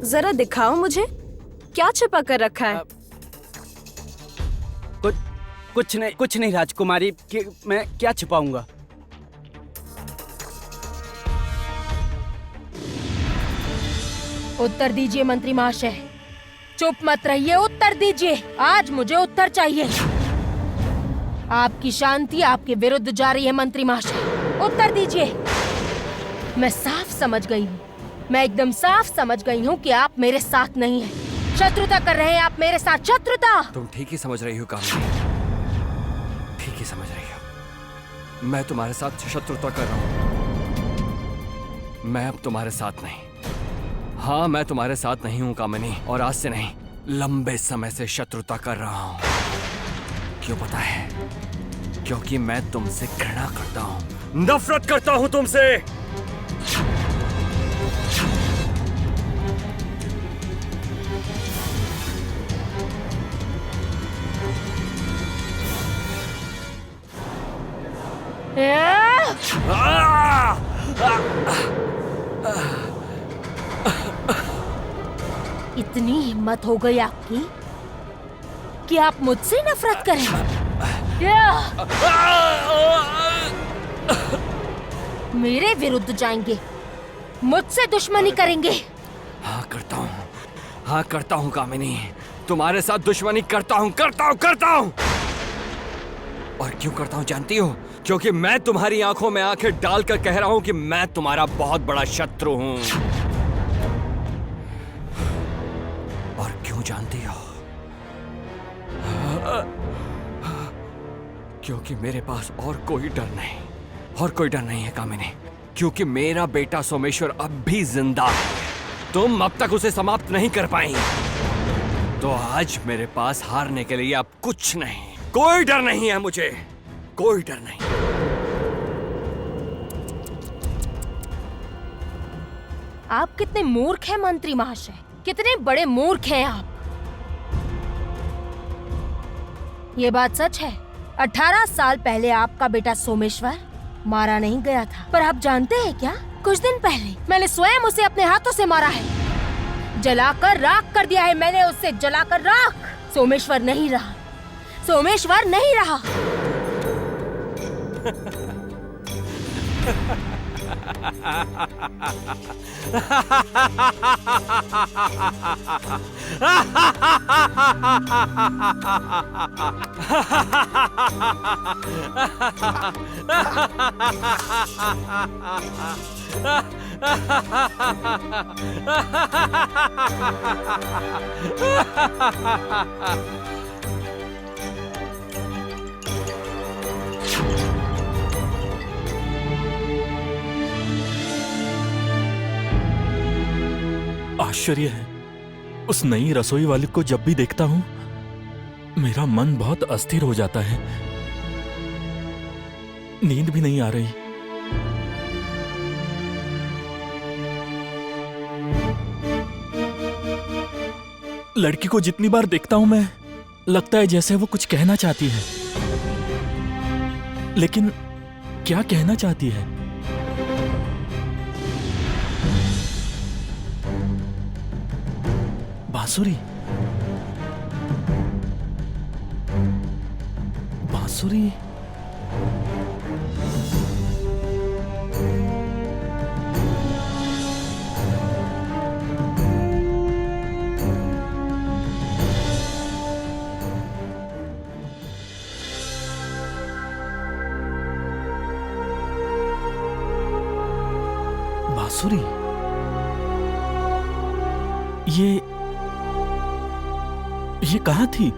जरा दिखाओ मुझे, क्या छिपा कर रखा है? कुछ नहीं राजकुमारी, कि मैं क्या छिपाऊंगा। उत्तर दीजिए मंत्री महाशय, चुप मत रहिए, उत्तर दीजिए। आज मुझे उत्तर चाहिए। आपकी शांति आपके विरुद्ध जा रही है मंत्री महाशय, उत्तर दीजिए। मैं साफ समझ गई हूँ, मैं एकदम साफ समझ गई हूँ कि आप मेरे साथ नहीं हैं। शत्रुता कर रहे हैं आप मेरे साथ, शत्रुता। तुम ठीक ही समझ रही हो कामिनी, ठीक ही समझ रही हो। मैं तुम्हारे साथ शत्रुता कर रहा हूँ। मैं अब तुम्हारे साथ नहीं। हाँ, मैं तुम्हारे साथ नहीं हूँ कामिनी, और आज से नहीं, लंबे समय से शत्रुता कर रहा हूँ। क्यों पता है? क्योंकि मैं तुमसे घृणा करता हूँ, नफरत करता हूँ तुमसे। इतनी हिम्मत हो गई आपकी कि आप मुझसे नफरत करें? मेरे विरुद्ध जाएंगे, मुझसे दुश्मनी करेंगे? हाँ करता हूँ, हाँ करता हूँ कामिनी, तुम्हारे साथ दुश्मनी करता हूँ। और क्यों करता हूँ जानती हो? क्योंकि मैं तुम्हारी आंखों में आंखें डालकर कह रहा हूँ कि मैं तुम्हारा बहुत बड़ा शत्रु हूँ। और क्यों जानती हो? क्योंकि मेरे पास और कोई डर नहीं है कामिनी, क्योंकि मेरा बेटा सोमेश्वर अब भी जिंदा है। तुम अब तक उसे समाप्त नहीं कर पाई, तो आज मेरे पास हारने के लिए अब कुछ नहीं, कोई डर नहीं है मुझे, कोई डर नहीं। आप कितने मूर्ख हैं मंत्री महाशय, कितने बड़े मूर्ख हैं आप। ये बात सच है, 18 साल पहले आपका बेटा सोमेश्वर मारा नहीं गया था, पर आप जानते हैं क्या, कुछ दिन पहले मैंने स्वयं उसे अपने हाथों से मारा है, जलाकर राख कर दिया है मैंने उसे, जलाकर राख। सोमेश्वर नहीं रहा, सोमेश्वर नहीं रहा। आश्चर्य है, उस नई रसोई वाली को जब भी देखता हूं मेरा मन बहुत अस्थिर हो जाता है, नींद भी नहीं आ रही। लड़की को जितनी बार देखता हूं मैं, लगता है जैसे वो कुछ कहना चाहती है, लेकिन क्या कहना चाहती है? बांसुरी, बांसुरी। बांसुरी, ये कहाँ थी?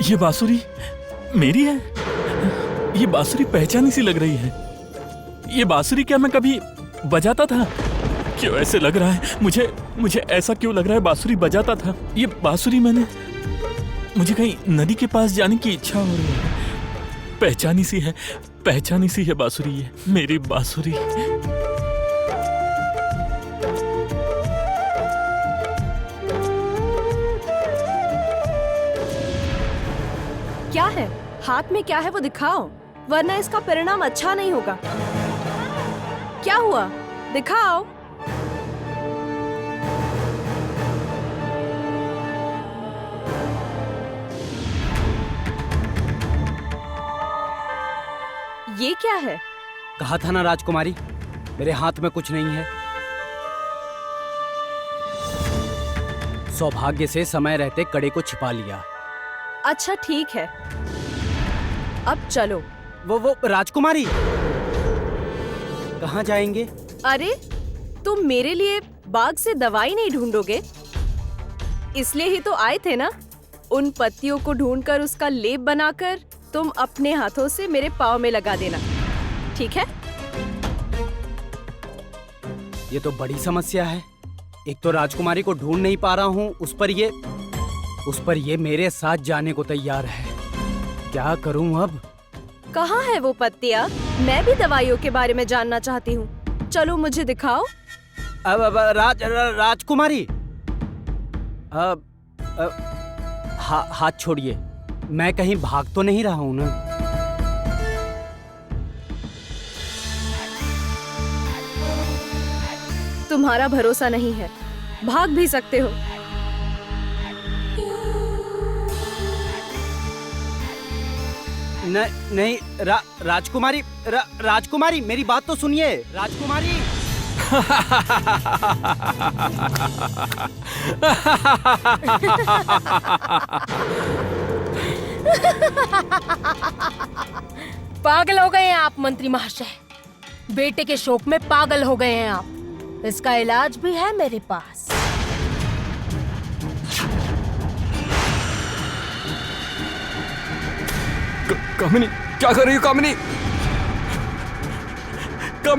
ये बांसुरी मेरी है। ये बांसुरी पहचानी सी लग रही है। ये बांसुरी क्या मैं कभी बजाता था? क्यों ऐसे लग रहा है? मुझे ऐसा क्यों लग रहा है बांसुरी बजाता था? ये बांसुरी मुझे कहीं नदी के पास जाने की इच्छा हो रही है। पहचानी सी है बांसुरी, ये मेरी बांसुरी। क्या है हाथ में? क्या है वो दिखाओ, वरना इसका परिणाम अच्छा नहीं होगा। क्या हुआ? दिखाओ। ये क्या है? कहा था ना राजकुमारी, मेरे हाथ में कुछ नहीं है। सौभाग्य से समय रहते कड़े को छिपा लिया। अच्छा ठीक है, अब चलो। वो राजकुमारी कहाँ जाएंगे? अरे तुम मेरे लिए बाग से दवाई नहीं ढूंढोगे, इसलिए ही तो आए थे ना। उन पत्तियों को ढूंढकर उसका लेप बनाकर तुम अपने हाथों से मेरे पाँव में लगा देना, ठीक है? ये तो बड़ी समस्या है। एक तो राजकुमारी को ढूंढ नहीं पा रहा हूँ, उस पर ये मेरे साथ जाने को तैयार है। क्या करूँ अब? कहाँ है वो पत्तियाँ? मैं भी दवाइयों के बारे में जानना चाहती हूँ। चलो मुझे दिखाओ। अब राजकुमारी, हाथ छोड़िए। मैं कहीं भाग तो नहीं रहा हूँ ना? तुम्हारा भरोसा नहीं है, भाग भी सकते हो। नहीं राजकुमारी, राजकुमारी मेरी बात तो सुनिए। राजकुमारी पागल हो गए हैं आप मंत्री महाशय। बेटे के शोक में पागल हो गए हैं आप। इसका इलाज भी है मेरे पास। कामिनी क्या कर रही हो? कामिनी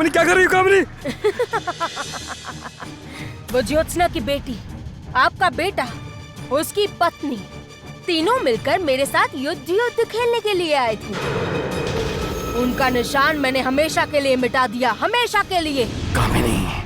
क्या कर रही हो? कामिनी वो ज्योत्सना की बेटी, आपका बेटा, उसकी पत्नी, तीनों मिलकर मेरे साथ युद्ध खेलने के लिए आए थे। उनका निशान मैंने हमेशा के लिए मिटा दिया, हमेशा के लिए। कामिनी